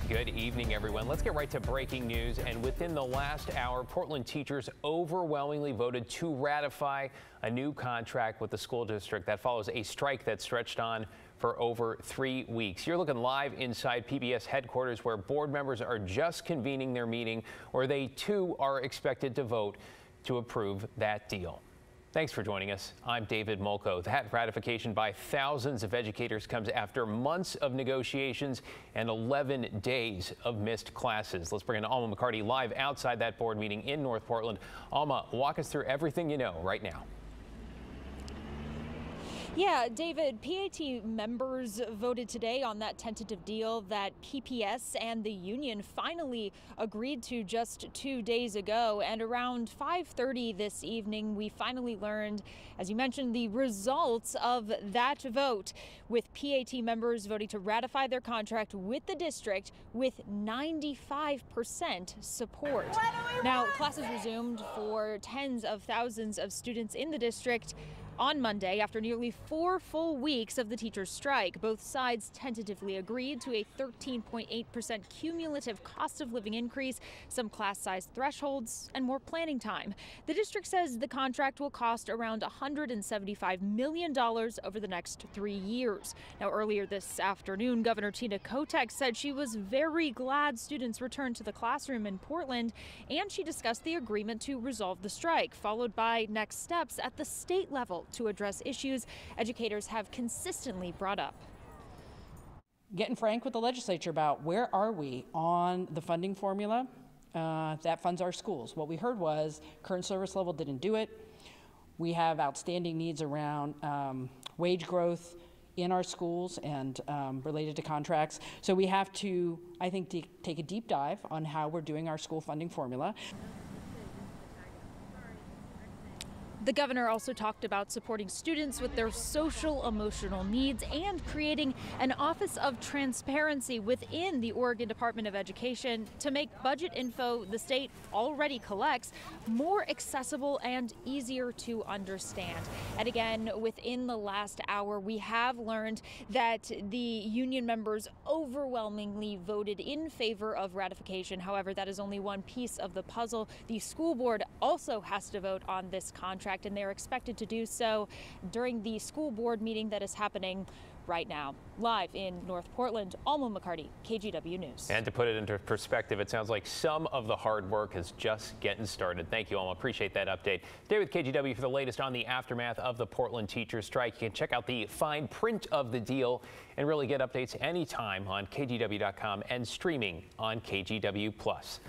Good evening, everyone. Let's get right to breaking news. And within the last hour, Portland teachers overwhelmingly voted to ratify a new contract with the school district. That follows a strike that stretched on for over 3 weeks. You're looking live inside PBS headquarters, where board members are just convening their meeting, where they too are expected to vote to approve that deal. Thanks for joining us. I'm David Molko. That ratification by thousands of educators comes after months of negotiations and 11 days of missed classes. Let's bring in Alma McCarty live outside that board meeting in North Portland. Alma, walk us through everything you know right now. Yeah, David, PAT members voted today on that tentative deal that PPS and the union finally agreed to just 2 days ago. And around 5:30 this evening, we finally learned, as you mentioned, the results of that vote, with PAT members voting to ratify their contract with the district with 95% support. Now, classes resumed for tens of thousands of students in the district on Monday after nearly 4 full weeks of the teachers' strike. Both sides tentatively agreed to a 13.8% cumulative cost of living increase, some class size thresholds, and more planning time. The district says the contract will cost around $175 million over the next 3 years. Now, earlier this afternoon, Governor Tina Kotek said she was very glad students returned to the classroom in Portland, and she discussed the agreement to resolve the strike, followed by next steps at the state level to address issues educators have consistently brought up. Getting frank with the legislature about where are we on the funding formula that funds our schools. What we heard was current service level didn't do it. We have outstanding needs around wage growth in our schools and related to contracts. So we have to, I think, take a deep dive on how we're doing our school funding formula. The governor also talked about supporting students with their social emotional needs and creating an Office of Transparency within the Oregon Department of Education to make budget info the state already collects more accessible and easier to understand. And again, within the last hour, we have learned that the union members overwhelmingly voted in favor of ratification. However, that is only one piece of the puzzle. The school board also has to vote on this contract, and they're expected to do so during the school board meeting that is happening right now. Live in North Portland, Alma McCarty, KGW News. And to put it into perspective, it sounds like some of the hard work is just getting started. Thank you, Alma. Appreciate that update. Stay with KGW for the latest on the aftermath of the Portland teachers' strike. You can check out the fine print of the deal and really get updates anytime on KGW.com and streaming on KGW+.